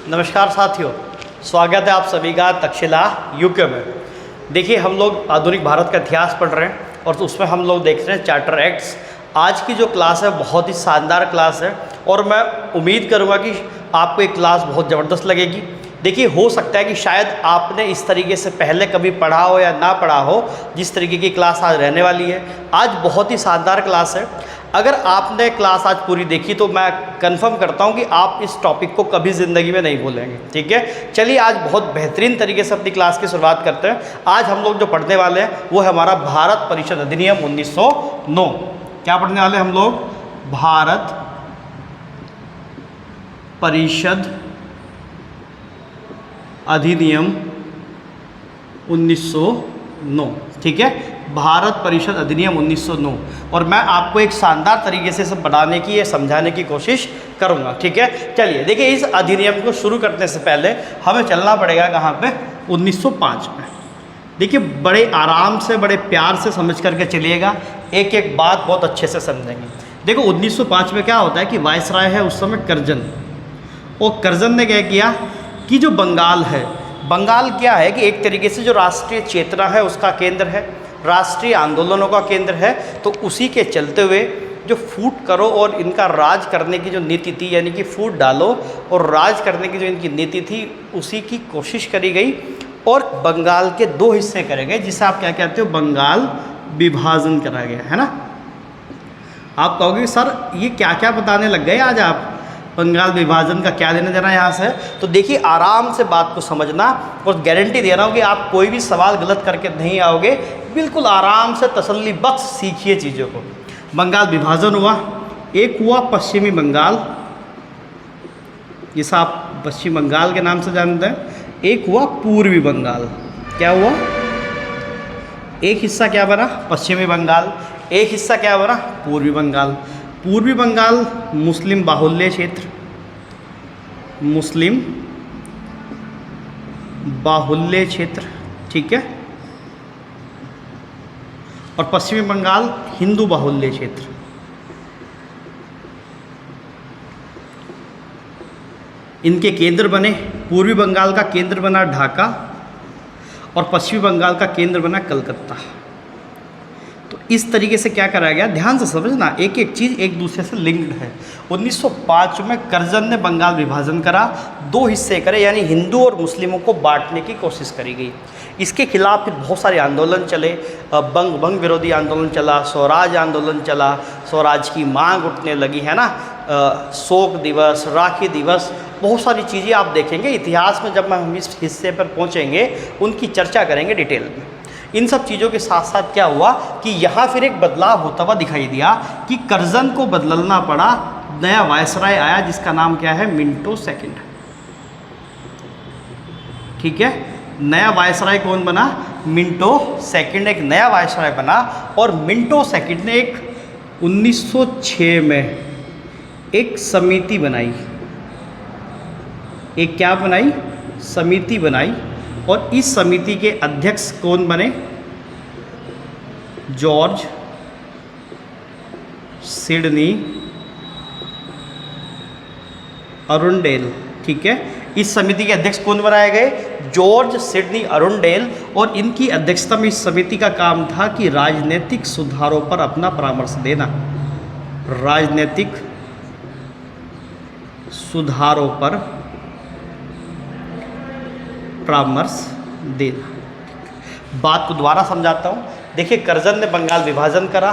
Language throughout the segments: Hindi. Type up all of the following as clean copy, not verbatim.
नमस्कार साथियों, स्वागत है आप सभी का तक्षशिला यूके में। देखिए, हम लोग आधुनिक भारत का इतिहास पढ़ रहे हैं और उसमें हम लोग देख रहे हैं चार्टर एक्ट्स। आज की जो क्लास है बहुत ही शानदार क्लास है और मैं उम्मीद करूँगा कि आपको ये क्लास बहुत ज़बरदस्त लगेगी। देखिए, हो सकता है कि शायद आपने इस तरीके से पहले कभी पढ़ा हो या ना पढ़ा हो, जिस तरीके की क्लास आज रहने वाली है। आज बहुत ही शानदार क्लास है। अगर आपने क्लास आज पूरी देखी तो मैं कंफर्म करता हूं कि आप इस टॉपिक को कभी ज़िंदगी में नहीं भूलेंगे। ठीक है, चलिए आज बहुत बेहतरीन तरीके से अपनी क्लास की शुरुआत करते हैं। आज हम लोग जो पढ़ने वाले हैं वो है हमारा भारत परिषद अधिनियम 1909। क्या पढ़ने वाले हम लोग? भारत परिषद अधिनियम 1909। ठीक है, भारत परिषद अधिनियम 1909। और मैं आपको एक शानदार तरीके से सब बनाने की या समझाने की कोशिश करूंगा। ठीक है, चलिए देखिए, इस अधिनियम को शुरू करने से पहले हमें चलना पड़ेगा कहाँ पे? 1905 में। देखिए, बड़े आराम से बड़े प्यार से समझ करके चलिएगा, एक एक बात बहुत अच्छे से समझेंगे। देखो, 1905 में क्या होता है कि वायसराय है उस समय कर्जन, और कर्जन ने क्या किया कि जो बंगाल है, बंगाल क्या है कि एक तरीके से जो राष्ट्रीय चेतना है उसका केंद्र है, राष्ट्रीय आंदोलनों का केंद्र है। तो उसी के चलते हुए जो फूट करो और इनका राज करने की जो नीति थी, यानी कि फूट डालो और राज करने की जो इनकी नीति थी, उसी की कोशिश करी गई और बंगाल के दो हिस्से करे गए, जिसे आप क्या कहते हो? बंगाल विभाजन करा गया है ना। आप कहोगे सर ये क्या क्या बताने लग गए आज आप, बंगाल विभाजन का क्या लेना देना यहाँ से? तो देखिए, आराम से बात को समझना और गारंटी दे रहा हूँ कि आप कोई भी सवाल गलत करके नहीं आओगे। बिल्कुल आराम से तसल्ली बख्श सीखिए चीज़ों को। बंगाल विभाजन हुआ, एक हुआ पश्चिमी बंगाल, जिसे आप पश्चिम बंगाल के नाम से जानते हैं। एक हुआ पूर्वी बंगाल। क्या हुआ? एक हिस्सा क्या बना? पश्चिमी बंगाल। एक हिस्सा क्या बना? पूर्वी बंगाल। पूर्वी बंगाल मुस्लिम बाहुल्य क्षेत्र, मुस्लिम बाहुल्य क्षेत्र। ठीक है, और पश्चिमी बंगाल हिंदू बाहुल्य क्षेत्र। इनके केंद्र बने, पूर्वी बंगाल का केंद्र बना ढाका और पश्चिमी बंगाल का केंद्र बना कलकत्ता। तो इस तरीके से क्या करा गया, ध्यान से समझना, एक एक चीज़ एक दूसरे से लिंक्ड है। 1905 में कर्जन ने बंगाल विभाजन करा, दो हिस्से करे, यानी हिंदू और मुस्लिमों को बांटने की कोशिश करी गई। इसके खिलाफ फिर बहुत सारे आंदोलन चले, बंग विरोधी आंदोलन चला, स्वराज आंदोलन चला, स्वराज की मांग उठने लगी, है ना। शोक दिवस, राखी दिवस, बहुत सारी चीज़ें आप देखेंगे इतिहास में। जब हम इस हिस्से पर पहुँचेंगे उनकी चर्चा करेंगे डिटेल में। इन सब चीज़ों के साथ साथ क्या हुआ कि यहाँ फिर एक बदलाव होता हुआ दिखाई दिया कि कर्जन को बदलना पड़ा। नया वायसराय आया जिसका नाम क्या है? Minto second. ठीक है, नया वायसराय कौन बना? मिंटो सेकंड एक नया वायसराय बना। और मिंटो सेकंड ने एक 1906 में एक समिति बनाई। एक क्या बनाई? समिति बनाई। और इस समिति के अध्यक्ष कौन बने? George Sydney Arundale. ठीक है, इस समिति के अध्यक्ष कौन बनाए गए? George Sydney Arundale. और इनकी अध्यक्षता में इस समिति का काम था कि राजनीतिक सुधारों पर अपना परामर्श देना। राजनीतिक सुधारों पर परामर्श देना। बात को दोबारा समझाता हूँ। देखिए, कर्जन ने बंगाल विभाजन करा,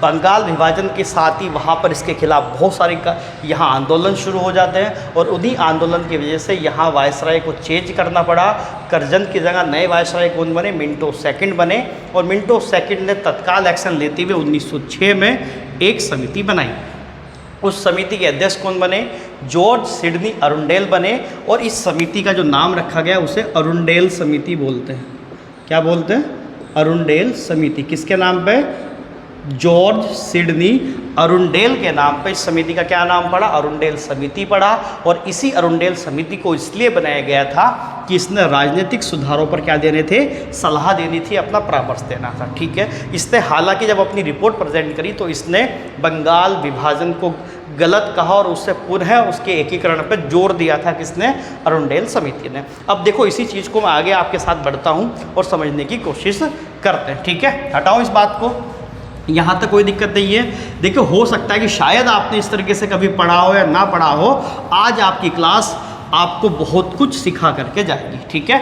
बंगाल विभाजन के साथ ही वहाँ पर इसके खिलाफ बहुत सारे यहाँ आंदोलन शुरू हो जाते हैं और उन्हीं आंदोलन की वजह से यहाँ वायसराय को चेंज करना पड़ा। कर्जन की जगह नए वायसराय कौन बने? मिंटो सेकंड बने। और मिंटो सेकंड ने तत्काल एक्शन लेते हुए 1906 में एक समिति बनाई। उस समिति के अध्यक्ष कौन बने? जॉर्ज सिडनी अरुंडेल बने। और इस समिति का जो नाम रखा गया उसे अरुंडेल समिति बोलते हैं। क्या बोलते हैं? अरुंडेल समिति। किसके नाम पे? जॉर्ज सिडनी अरुंडेल के नाम पर इस समिति का क्या नाम पड़ा, अरुंडेल समिति पड़ा। और इसी अरुंडेल समिति को इसलिए बनाया गया था कि इसने राजनीतिक सुधारों पर क्या देने थे, सलाह देनी थी, अपना परामर्श देना था। ठीक है, इसने हालांकि जब अपनी रिपोर्ट प्रेजेंट करी तो इसने बंगाल विभाजन को गलत कहा और उससे पुनः उसके एकीकरण पर जोर दिया था किसने, अरुंडेल समिति ने। अब देखो इसी चीज़ को मैं आगे आपके साथ बढ़ता हूँ और समझने की कोशिश करते हैं। ठीक है, हटाओ इस बात को, यहाँ तक कोई दिक्कत नहीं है। देखो हो सकता है कि शायद आपने इस तरीके से कभी पढ़ा हो या ना पढ़ा हो, आज आपकी क्लास आपको बहुत कुछ सिखा करके जाएगी। ठीक है,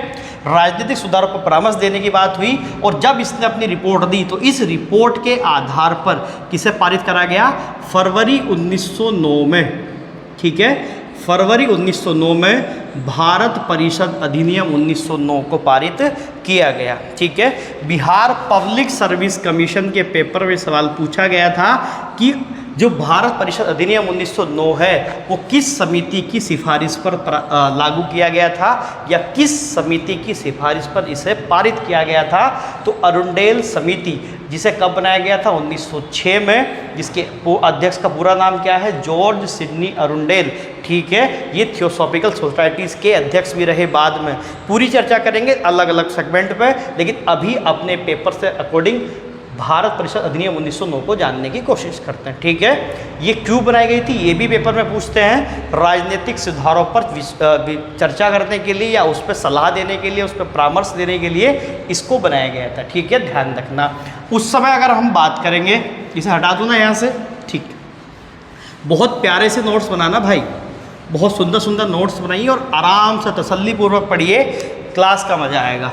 राजनीतिक सुधारों पर परामर्श देने की बात हुई और जब इसने अपनी रिपोर्ट दी तो इस रिपोर्ट के आधार पर किसे पारित करा गया, फरवरी 1909 में। ठीक है, फरवरी 1909 में भारत परिषद अधिनियम 1909 को पारित किया गया। ठीक है, बिहार पब्लिक सर्विस कमीशन के पेपर में सवाल पूछा गया था कि जो भारत परिषद अधिनियम 1909 है वो किस समिति की सिफारिश पर लागू किया गया था या किस समिति की सिफारिश पर इसे पारित किया गया था। तो अरुंडेल समिति, जिसे कब बनाया गया था, 1906 में, जिसके अध्यक्ष का पूरा नाम क्या है, जॉर्ज सिडनी अरुंडेल। ठीक है, ये थियोसॉफिकल सोसाइटीज़ के अध्यक्ष भी रहे बाद में। पूरी चर्चा करेंगे अलग अलग सेगमेंट पे, लेकिन अभी अपने पेपर से अकॉर्डिंग भारत परिषद अधिनियम 1909 को जानने की कोशिश करते हैं। ठीक है, ये क्यों बनाई गई थी ये भी पेपर में पूछते हैं। राजनीतिक सुधारों पर चर्चा करने के लिए या उस पर सलाह देने के लिए, उस पर परामर्श देने के लिए इसको बनाया गया था। ठीक है, ध्यान रखना। उस समय अगर हम बात करेंगे, इसे हटा दूँ ना यहाँ से, ठीक, बहुत प्यारे से नोट्स बनाना भाई, बहुत सुंदर सुंदर नोट्स बनाइए और आराम से तसल्लीपूर्वक पढ़िए, क्लास का मज़ा आएगा।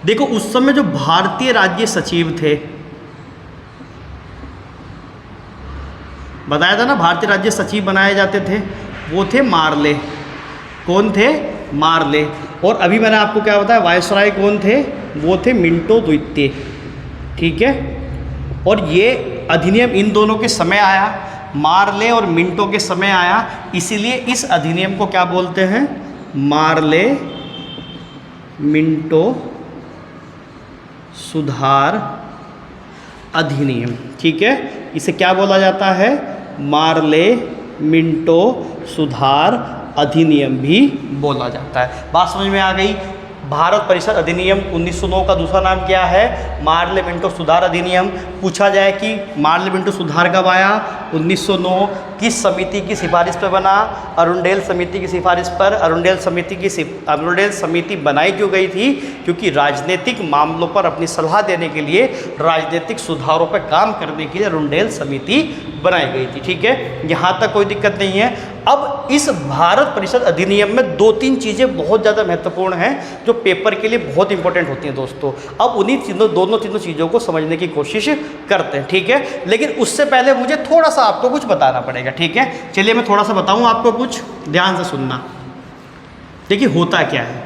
देखो उस समय जो भारतीय राज्य सचिव थे, बताया था ना भारतीय राज्य सचिव बनाए जाते थे, वो थे मार्ले। कौन थे, मार्ले। और अभी मैंने आपको क्या बताया, वायसराय कौन थे, वो थे मिंटो द्वितीय। ठीक है, और ये अधिनियम इन दोनों के समय आया, मार्ले और मिंटो के समय आया, इसीलिए इस अधिनियम को क्या बोलते हैं, मार्ले मिंटो सुधार अधिनियम। ठीक है, इसे क्या बोला जाता है, मार्ले मिंटो सुधार अधिनियम भी बोला जाता है। बात समझ में आ गई। भारत परिषद अधिनियम 1909 का दूसरा नाम क्या है, मार्ले मिंटो सुधार अधिनियम। पूछा जाए कि मार्ले मिंटो सुधार कब आया, 1909, किस समिति की सिफारिश पर बना, अरुंडेल समिति की सिफारिश पर। अरुंडेल समिति बनाई क्यों गई थी, क्योंकि राजनीतिक मामलों पर अपनी सलाह देने के लिए, राजनीतिक सुधारों पर काम करने के लिए अरुंडेल समिति बनाई गई थी। ठीक है, यहाँ तक कोई दिक्कत नहीं है। अब इस भारत परिषद अधिनियम में दो तीन चीज़ें बहुत ज़्यादा महत्वपूर्ण हैं जो पेपर के लिए बहुत इंपॉर्टेंट होती हैं दोस्तों। अब उन्हीं दोनों तीनों चीज़ों को समझने की कोशिश करते हैं। ठीक है, लेकिन उससे पहले मुझे थोड़ा सा आपको कुछ बताना पड़ेगा। ठीक है, चलिए मैं थोड़ा सा बताऊं आपको कुछ, ध्यान से सुनना। देखिए होता क्या है,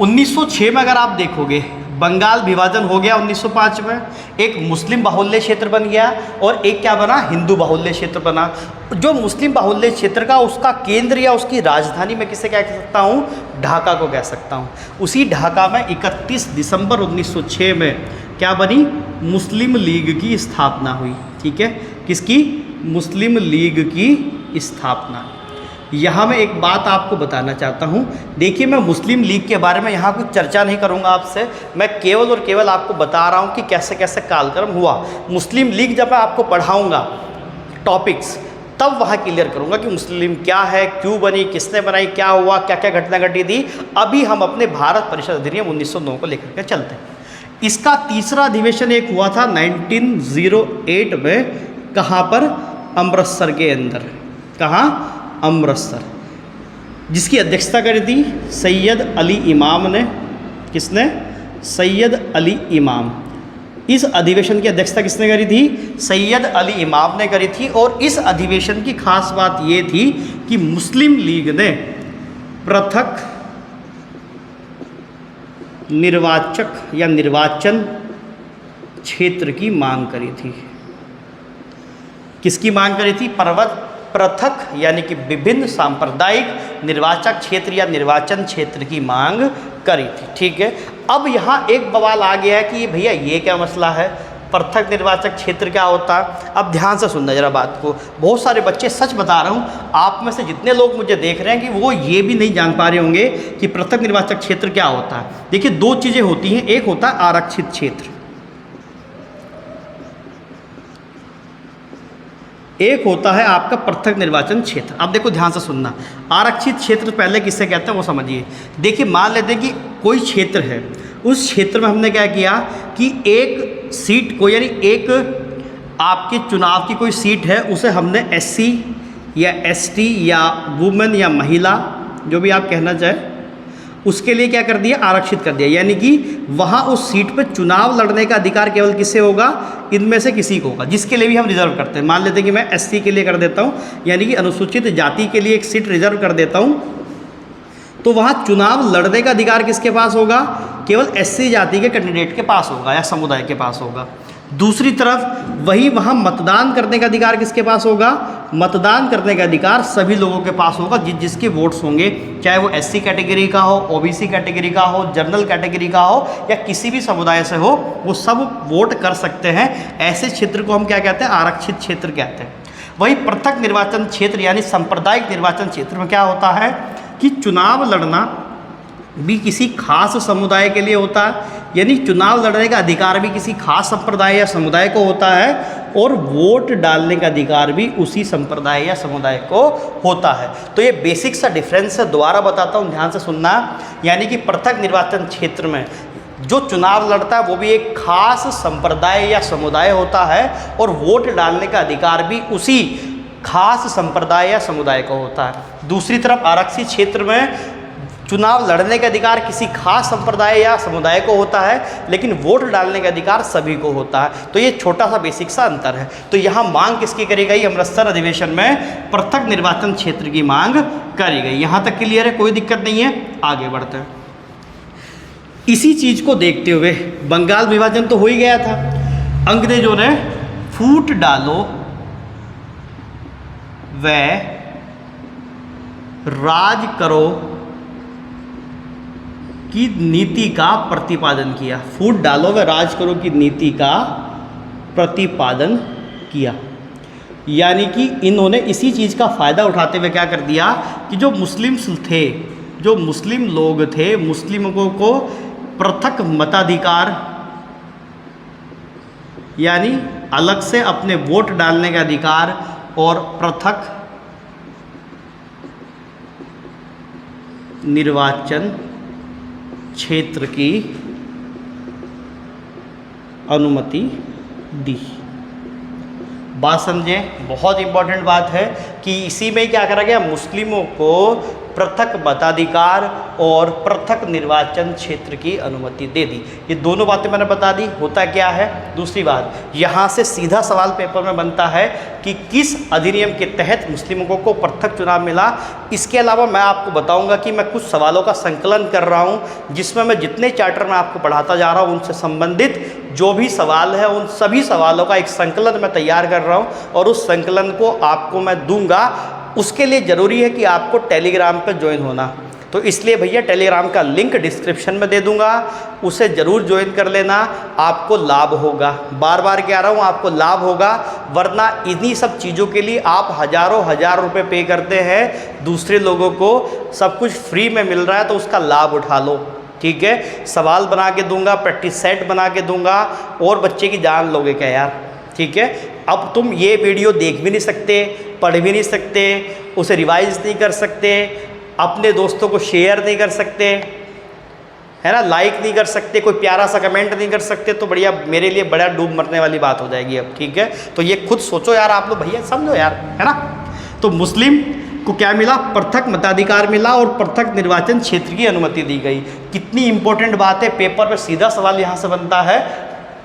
1906 में अगर आप देखोगे बंगाल विभाजन हो गया 1905 में, एक मुस्लिम बाहुल्य क्षेत्र बन गया और एक क्या बना, हिंदू बाहुल्य क्षेत्र बना। जो मुस्लिम बाहुल्य क्षेत्र का उसका केंद्र या उसकी राजधानी मैं किसे क्या कह सकता हूँ, ढाका को कह सकता हूँ। उसी ढाका में 31 दिसंबर 1906 में क्या बनी, मुस्लिम लीग की स्थापना हुई। ठीक है, किसकी, मुस्लिम लीग की स्थापना। यहाँ मैं एक बात आपको बताना चाहता हूँ। देखिए मैं मुस्लिम लीग के बारे में यहाँ कुछ चर्चा नहीं करूँगा आपसे, मैं केवल और केवल आपको बता रहा हूँ कि कैसे कैसे कालक्रम हुआ। मुस्लिम लीग जब मैं आपको पढ़ाऊँगा टॉपिक्स, तब वहाँ क्लियर करूँगा कि मुस्लिम क्या है, क्यों बनी, किसने बनाई, क्या हुआ, क्या क्या घटना घटी थी। अभी हम अपने भारत परिषद अधिनियम 1909 को लेकर के चलते हैं। इसका तीसरा अधिवेशन एक हुआ था 1908 में, कहाँ पर, अमृतसर के अंदर। कहाँ, अमृतसर। जिसकी अध्यक्षता करी थी सैयद अली इमाम ने। किसने, सैयद अली इमाम। इस अधिवेशन की अध्यक्षता किसने करी थी, सैयद अली इमाम ने करी थी। और इस अधिवेशन की खास बात ये थी कि मुस्लिम लीग ने पृथक निर्वाचक या निर्वाचन क्षेत्र की मांग करी थी। किसकी मांग करी थी, पृथक यानी कि विभिन्न सांप्रदायिक निर्वाचक क्षेत्र या निर्वाचन क्षेत्र की मांग करी थी। ठीक है, अब यहाँ एक बवाल आ गया है कि भैया ये क्या मसला है, पृथक निर्वाचक क्षेत्र क्या होता है। अब ध्यान से सुनना जरा बात को, बहुत सारे बच्चे, सच बता रहा हूँ, आप में से जितने लोग मुझे देख रहे हैं कि वो ये भी नहीं जान पा रहे होंगे कि पृथक निर्वाचक क्षेत्र क्या होता है। देखिए दो चीज़ें होती हैं, एक होता है आरक्षित क्षेत्र, एक होता है आपका पृथक निर्वाचन क्षेत्र। अब देखो ध्यान से सुनना, आरक्षित क्षेत्र पहले किससे कहते हैं वो समझिए। देखिए मान लेते हैं कि कोई क्षेत्र है, उस क्षेत्र में हमने क्या किया कि एक सीट को, यानी एक आपके चुनाव की कोई सीट है, उसे हमने एससी या एसटी या वुमेन या महिला, जो भी आप कहना चाहें, उसके लिए क्या कर दिया, आरक्षित कर दिया। यानी कि वहाँ उस सीट पर चुनाव लड़ने का अधिकार केवल किससे होगा, इनमें से किसी को होगा, जिसके लिए भी हम रिजर्व करते हैं। मान लेते हैं कि मैं एससी के लिए कर देता हूँ, यानी कि अनुसूचित जाति के लिए एक सीट रिजर्व कर देता हूँ, तो वहाँ चुनाव लड़ने का अधिकार किसके पास होगा, केवल एससी जाति के कैंडिडेट के पास होगा या समुदाय के पास होगा। दूसरी तरफ वही वहाँ मतदान करने का अधिकार किसके पास होगा, मतदान करने का अधिकार सभी लोगों के पास होगा जिसके वोट्स होंगे, चाहे वो एससी कैटेगरी का हो, ओबीसी कैटेगरी का हो, जनरल कैटेगरी का हो या किसी भी समुदाय से हो, वो सब वोट कर सकते हैं। ऐसे क्षेत्र को हम क्या कहते हैं, आरक्षित क्षेत्र कहते हैं। वही पृथक निर्वाचन क्षेत्र यानी सांप्रदायिक निर्वाचन क्षेत्र में क्या होता है कि चुनाव लड़ना भी किसी खास समुदाय के लिए होता है, यानी चुनाव लड़ने का अधिकार भी किसी खास संप्रदाय या समुदाय को होता है, और वोट डालने का अधिकार भी उसी संप्रदाय या समुदाय को होता है। तो ये बेसिक सा डिफरेंस है, दोबारा बताता हूँ, ध्यान से सुनना। यानी कि पृथक निर्वाचन क्षेत्र में जो चुनाव लड़ता है वो भी एक खास संप्रदाय या समुदाय होता है, और वोट डालने का अधिकार भी उसी खास संप्रदाय या समुदाय को होता है। दूसरी तरफ आरक्षित क्षेत्र में चुनाव लड़ने का अधिकार किसी खास संप्रदाय या समुदाय को होता है, लेकिन वोट डालने का अधिकार सभी को होता है। तो ये छोटा सा बेसिक सा अंतर है। तो यहाँ मांग किसकी करी गई, अमृतसर अधिवेशन में पृथक निर्वाचन क्षेत्र की मांग करी गई। यहाँ तक क्लियर है, कोई दिक्कत नहीं है, आगे बढ़ते हैं। इसी चीज़ को देखते हुए बंगाल विभाजन तो हो ही गया था, अंग्रेजों ने फूट डालो व राज करो की नीति का प्रतिपादन किया। फूट डालो व राज करो की नीति का प्रतिपादन किया। यानी कि इन्होंने इसी चीज़ का फ़ायदा उठाते हुए क्या कर दिया कि जो मुस्लिम्स थे, जो मुस्लिम लोग थे, मुस्लिमों को पृथक मताधिकार यानी अलग से अपने वोट डालने का अधिकार और पृथक निर्वाचन क्षेत्र की अनुमति दी। बात समझें, बहुत इंपॉर्टेंट बात है कि इसी में क्या करा गया, मुस्लिमों को पृथक मताधिकार और पृथक निर्वाचन क्षेत्र की अनुमति दे दी। ये दोनों बातें मैंने बता दी। होता क्या है, दूसरी बात, यहाँ से सीधा सवाल पेपर में बनता है कि किस अधिनियम के तहत मुस्लिमों को पृथक चुनाव मिला। इसके अलावा मैं आपको बताऊंगा कि मैं कुछ सवालों का संकलन कर रहा हूँ, जिसमें मैं जितने चार्टर में आपको पढ़ाता जा रहा हूँ उनसे संबंधित जो भी सवाल है उन सभी सवालों का एक संकलन मैं तैयार कर रहा हूँ, और उस संकलन को आपको मैं दूंगा। उसके लिए ज़रूरी है कि आपको टेलीग्राम पर ज्वाइन होना, तो इसलिए भैया टेलीग्राम का लिंक डिस्क्रिप्शन में दे दूंगा, उसे ज़रूर ज्वाइन कर लेना, आपको लाभ होगा। बार बार कह रहा हूँ, आपको लाभ होगा, वरना इन्हीं सब चीज़ों के लिए आप हज़ारों हज़ार रुपए पे करते हैं दूसरे लोगों को, सब कुछ फ्री में मिल रहा है तो उसका लाभ उठा लो। ठीक है, सवाल बना के दूंगा, प्रैक्टिस सेट बना के दूंगा, और बच्चे की जान लोगे क्या यार। ठीक है, अब तुम ये वीडियो देख भी नहीं सकते, पढ़ भी नहीं सकते, उसे रिवाइज नहीं कर सकते, अपने दोस्तों को शेयर नहीं कर सकते, है ना, लाइक नहीं कर सकते, कोई प्यारा सा कमेंट नहीं कर सकते, तो बढ़िया मेरे लिए बड़ा डूब मरने वाली बात हो जाएगी अब। ठीक है, तो ये खुद सोचो यार आप लोग, भैया समझो यार, है ना। तो मुस्लिम को क्या मिला, पृथक मताधिकार मिला और पृथक निर्वाचन क्षेत्र की अनुमति दी गई। कितनी इंपॉर्टेंट बात है, पेपर पर सीधा सवाल यहाँ से बनता है।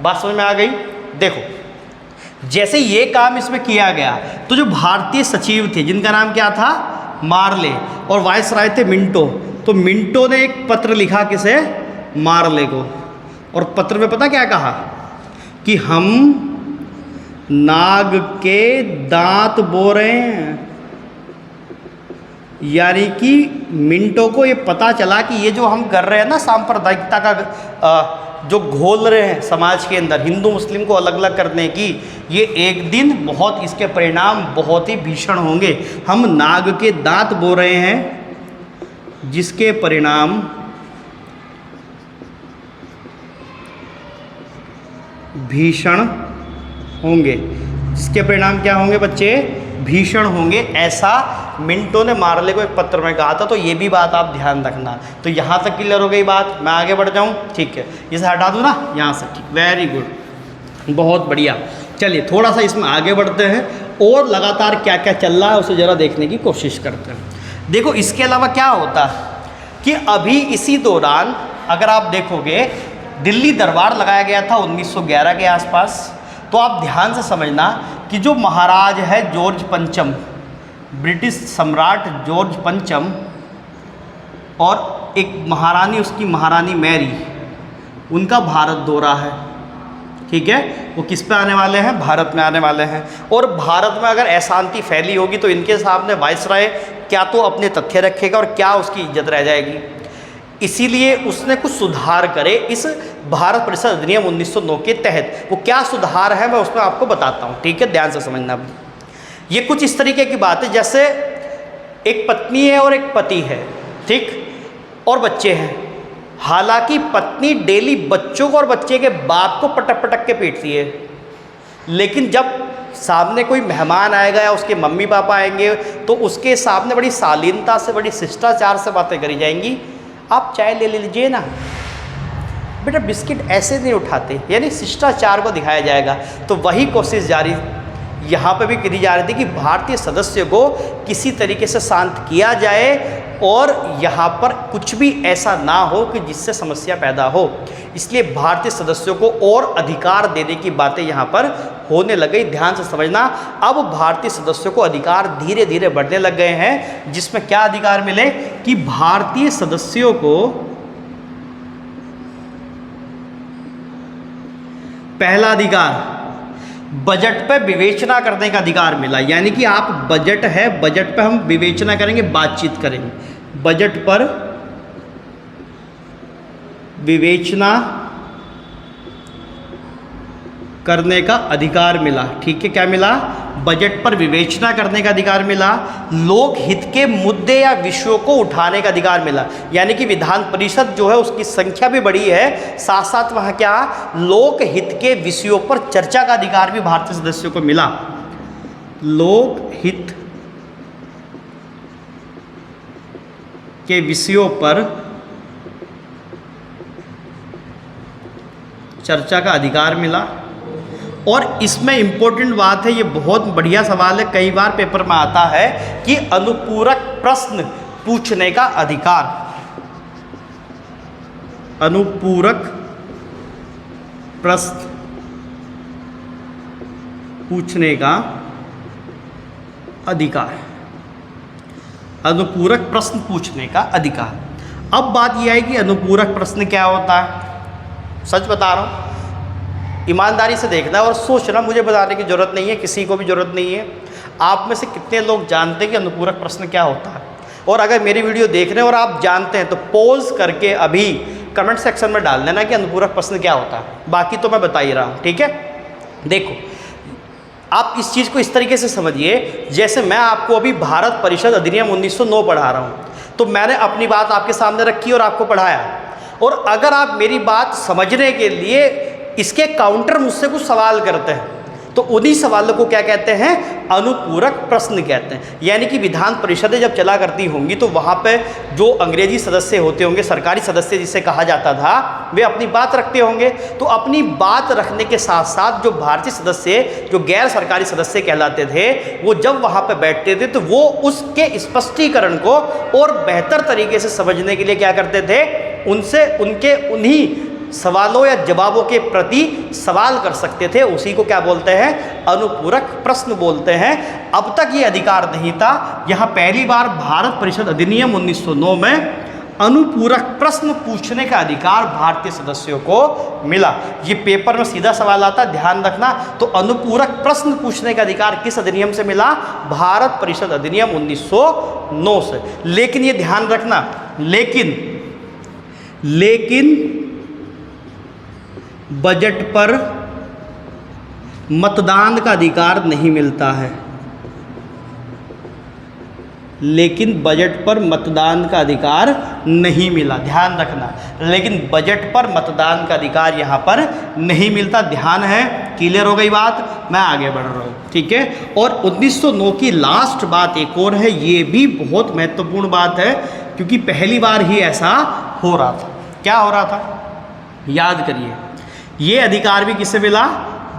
बात समझ में आ गई। देखो, जैसे ये काम इसमें किया गया तो जो भारतीय सचिव थे जिनका नाम क्या था, मार्ले, और वायसराय थे मिंटो, तो मिंटो ने एक पत्र लिखा किसे, मार्ले को, और पत्र में पता क्या कहा कि हम नाग के दांत बो रहे हैं। यानी कि मिंटो को ये पता चला कि ये जो हम कर रहे हैं ना सांप्रदायिकता का जो घोल रहे हैं समाज के अंदर हिंदू मुस्लिम को अलग अलग करने की, ये एक दिन बहुत इसके परिणाम बहुत ही भीषण होंगे। हम नाग के दांत बो रहे हैं जिसके परिणाम भीषण होंगे। जिसके परिणाम क्या होंगे बच्चे? भीषण होंगे। ऐसा मिंटो ने मार्ले को एक पत्र में कहा था, तो ये भी बात आप ध्यान रखना। तो यहाँ तक क्लियर हो गई बात, मैं आगे बढ़ जाऊँ? ठीक है, इसे हटा दूँ ना यहाँ से, ठीक, वेरी गुड, बहुत बढ़िया। चलिए थोड़ा सा इसमें आगे बढ़ते हैं और लगातार क्या क्या चल रहा है उसे ज़रा देखने की कोशिश करते हैं। देखो इसके अलावा क्या होता है कि अभी इसी दौरान अगर आप देखोगे दिल्ली दरबार लगाया गया था 1911 के आसपास। तो आप ध्यान से समझना कि जो महाराज है जॉर्ज पंचम, ब्रिटिश सम्राट जॉर्ज पंचम, और एक महारानी उसकी महारानी मैरी, उनका भारत दौरा है। ठीक है, वो किस पे आने वाले हैं? भारत में आने वाले हैं। और भारत में अगर अशांति फैली होगी तो इनके सामने वायसराय क्या तो अपने तथ्य रखेगा और क्या उसकी इज्जत रह जाएगी। इसीलिए उसने कुछ सुधार करे इस भारत परिषद अधिनियम 1909 के तहत। वो क्या सुधार है मैं उसमें आपको बताता हूँ, ठीक है, ध्यान से समझना। ये कुछ इस तरीके की बात है जैसे एक पत्नी है और एक पति है, ठीक, और बच्चे हैं। हालांकि पत्नी डेली बच्चों को और बच्चे के बाप को पटक पटक के पीटती है, लेकिन जब सामने कोई मेहमान आएगा या उसके मम्मी पापा आएंगे तो उसके सामने बड़ी शालीनता से, बड़ी शिष्टाचार से बातें करी जाएंगी। आप चाय ले लीजिए ना बेटा, बिस्किट ऐसे नहीं उठाते, यानी शिष्टाचार को दिखाया जाएगा। तो वही कोशिश जारी यहाँ पे भी करी जा रही थी कि भारतीय सदस्य को किसी तरीके से शांत किया जाए और यहाँ पर कुछ भी ऐसा ना हो कि जिससे समस्या पैदा हो। इसलिए भारतीय सदस्यों को और अधिकार देने की बातें यहाँ पर होने लग गई। ध्यान से समझना, अब भारतीय सदस्यों को अधिकार धीरे धीरे बढ़ने लग गए हैं, जिसमें क्या अधिकार मिले कि भारतीय सदस्यों को पहला अधिकार बजट पे विवेचना करने का अधिकार मिला। यानी कि आप बजट है, बजट पे हम विवेचना करेंगे, बातचीत करेंगे। बजट पर विवेचना करने का अधिकार मिला। ठीक है, क्या मिला? बजट पर विवेचना करने का अधिकार मिला। लोक हित के मुद्दे या विषयों को उठाने का अधिकार मिला। यानी कि विधान परिषद जो है उसकी संख्या भी बढ़ी है, साथ साथ वहाँ क्या लोक हित के विषयों पर चर्चा का अधिकार भी भारतीय सदस्यों को मिला। लोक हित के विषयों पर चर्चा का अधिकार मिला। और इसमें इम्पोर्टेंट बात है, ये बहुत बढ़िया सवाल है, कई बार पेपर में आता है कि अनुपूरक प्रश्न पूछने का अधिकार। अनुपूरक प्रश्न पूछने का अधिकार। अनुपूरक प्रश्न पूछने का अधिकार। अब बात यह है कि अनुपूरक प्रश्न क्या होता है। सच बता रहा हूँ, ईमानदारी से देखना और सोचना, मुझे बताने की ज़रूरत नहीं है, किसी को भी ज़रूरत नहीं है। आप में से कितने लोग जानते हैं कि अनुपूरक प्रश्न क्या होता है? और अगर मेरी वीडियो देख रहे हैं और आप जानते हैं तो पॉज करके अभी कमेंट सेक्शन में डाल देना कि अनुपूरक प्रश्न क्या होता है। बाकी तो मैं बता ही रहा हूँ, ठीक है। देखो, आप इस चीज़ को इस तरीके से समझिए, जैसे मैं आपको अभी भारत परिषद अधिनियम 1909 पढ़ा रहा हूँ, तो मैंने अपनी बात आपके सामने रखी और आपको पढ़ाया। और अगर आप मेरी बात समझने के लिए इसके काउंटर मुझसे कुछ सवाल करते हैं तो उन्हीं सवालों को क्या कहते हैं? अनुपूरक प्रश्न कहते हैं। यानी कि विधान परिषदें जब चला करती होंगी तो वहाँ पे जो अंग्रेजी सदस्य होते होंगे, सरकारी सदस्य जिसे कहा जाता था, वे अपनी बात रखते होंगे। तो अपनी बात रखने के साथ साथ जो भारतीय सदस्य, जो गैर सरकारी सदस्य कहलाते थे, वो जब वहाँ पे बैठते थे तो वो उसके स्पष्टीकरण को और बेहतर तरीके से समझने के लिए क्या करते थे? उनसे उनके उन्हीं सवालों या जवाबों के प्रति सवाल कर सकते थे। उसी को क्या बोलते हैं? अनुपूरक प्रश्न बोलते हैं। अब तक ये अधिकार नहीं था। यहाँ पहली बार भारत परिषद अधिनियम 1909 में अनुपूरक प्रश्न पूछने का अधिकार भारतीय सदस्यों को मिला। ये पेपर में सीधा सवाल आता है, ध्यान रखना। तो अनुपूरक प्रश्न पूछने का अधिकार किस अधिनियम से मिला? भारत परिषद अधिनियम 1909 से। लेकिन ये ध्यान रखना, लेकिन बजट पर मतदान का अधिकार नहीं मिलता है, लेकिन बजट पर मतदान का अधिकार नहीं मिला, ध्यान रखना, लेकिन बजट पर मतदान का अधिकार यहाँ पर नहीं मिलता, ध्यान है, क्लियर हो गई बात, मैं आगे बढ़ रहा हूँ, ठीक है। और 1909 की लास्ट बात एक और है, ये भी बहुत महत्वपूर्ण बात है, क्योंकि पहली बार ही ऐसा हो रहा था। क्या हो रहा था, याद करिए, ये अधिकार भी किसे मिला,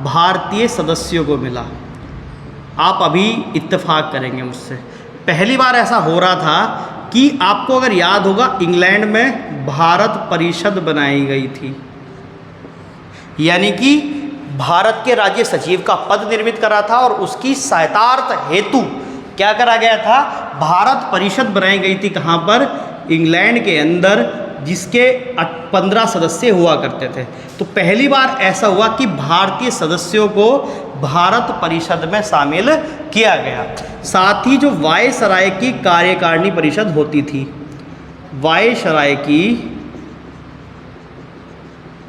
भारतीय सदस्यों को मिला। आप अभी इत्तेफाक करेंगे मुझसे, पहली बार ऐसा हो रहा था कि आपको अगर याद होगा, इंग्लैंड में भारत परिषद बनाई गई थी, यानी कि भारत के राज्य सचिव का पद निर्मित करा था और उसकी सहायतार्थ हेतु क्या करा गया था, भारत परिषद बनाई गई थी। कहाँ पर, इंग्लैंड के अंदर, जिसके 15 सदस्य हुआ करते थे। तो पहली बार ऐसा हुआ कि भारतीय सदस्यों को भारत परिषद में शामिल किया गया। साथ ही जो वायसराय की कार्यकारिणी परिषद होती थी, वायसराय की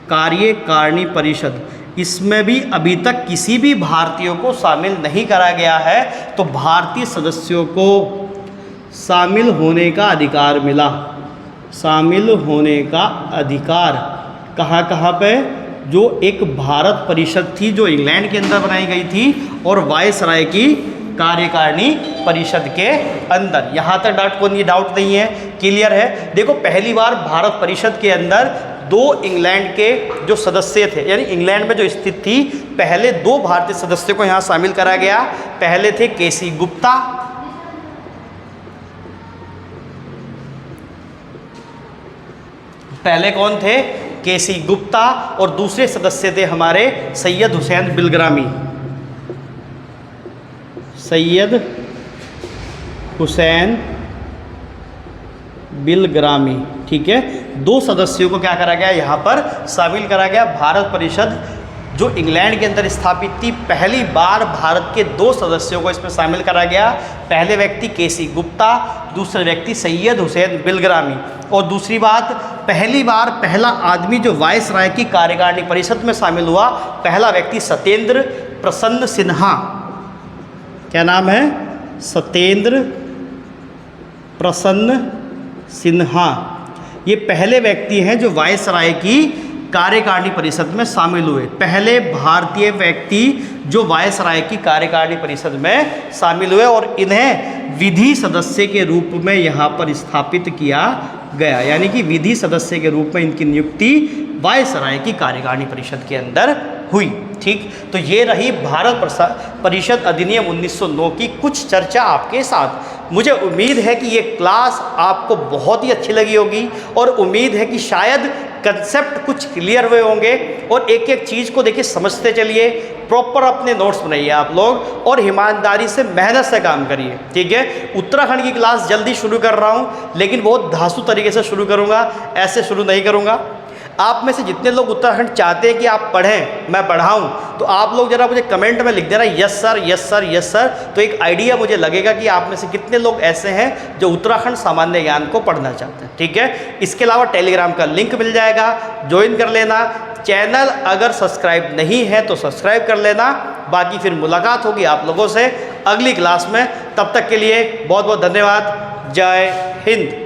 कार्यकारिणी परिषद, इसमें भी अभी तक किसी भी भारतीयों को शामिल नहीं करा गया है। तो भारतीय सदस्यों को शामिल होने का अधिकार मिला, शामिल होने का अधिकार कहाँ कहाँ पे, जो एक भारत परिषद थी जो इंग्लैंड के अंदर बनाई गई थी, और वायसराय की कार्यकारिणी परिषद के अंदर। यहाँ तक डाउट नहीं है, क्लियर है। देखो, पहली बार भारत परिषद के अंदर 2 इंग्लैंड के जो सदस्य थे, यानी इंग्लैंड में जो स्थित थी, पहले 2 भारतीय सदस्यों को यहाँ शामिल करा गया। पहले थे केसी गुप्ता, पहले कौन थे, केसी गुप्ता, और दूसरे सदस्य थे हमारे सैयद हुसैन बिलग्रामी, सैयद हुसैन बिलग्रामी, ठीक है। 2 सदस्यों को क्या करा गया, यहाँ पर शामिल करा गया। भारत परिषद जो इंग्लैंड के अंदर स्थापित थी, पहली बार भारत के 2 सदस्यों को इसमें शामिल करा गया। पहले व्यक्ति केसी गुप्ता, दूसरे व्यक्ति सैयद हुसैन बिलग्रामी। और दूसरी बात, पहली बार पहला आदमी जो वायसराय की कार्यकारिणी परिषद में शामिल हुआ, पहला व्यक्ति सत्येंद्र प्रसन्न सिन्हा, क्या नाम है, सत्येंद्र प्रसन्न सिन्हा। ये पहले व्यक्ति हैं जो वायसराय की कार्यकारिणी परिषद में शामिल हुए, पहले भारतीय व्यक्ति जो वायसराय की कार्यकारिणी परिषद में शामिल हुए, और इन्हें विधि सदस्य के रूप में यहाँ पर स्थापित किया गया, यानी कि विधि सदस्य के रूप में इनकी नियुक्ति वायसराय की कार्यकारिणी परिषद के अंदर हुई, ठीक। तो ये रही भारत परिषद अधिनियम 1909 की कुछ चर्चा आपके साथ। मुझे उम्मीद है कि ये क्लास आपको बहुत ही अच्छी लगी होगी, और उम्मीद है कि शायद कंसेप्ट कुछ क्लियर हुए होंगे, और एक एक चीज़ को देखिए समझते चलिए। प्रॉपर अपने नोट्स बनाइए आप लोग, और ईमानदारी से मेहनत से काम करिए, ठीक है। उत्तराखंड की क्लास जल्दी शुरू कर रहा हूँ, लेकिन बहुत धांसू तरीके से शुरू करूँगा, ऐसे शुरू नहीं करूँगा। आप में से जितने लोग उत्तराखंड चाहते हैं कि आप पढ़ें, मैं पढ़ाऊं, तो आप लोग जरा मुझे कमेंट में लिख देना yes sir, yes sir, yes sir. तो एक आइडिया मुझे लगेगा कि आप में से कितने लोग ऐसे हैं जो उत्तराखंड सामान्य ज्ञान को पढ़ना चाहते हैं, ठीक है। इसके अलावा टेलीग्राम का लिंक मिल जाएगा, ज्वाइन कर लेना। चैनल अगर सब्सक्राइब नहीं है तो सब्सक्राइब कर लेना। बाकी फिर मुलाकात होगी आप लोगों से अगली क्लास में, तब तक के लिए बहुत बहुत धन्यवाद। जय हिंद।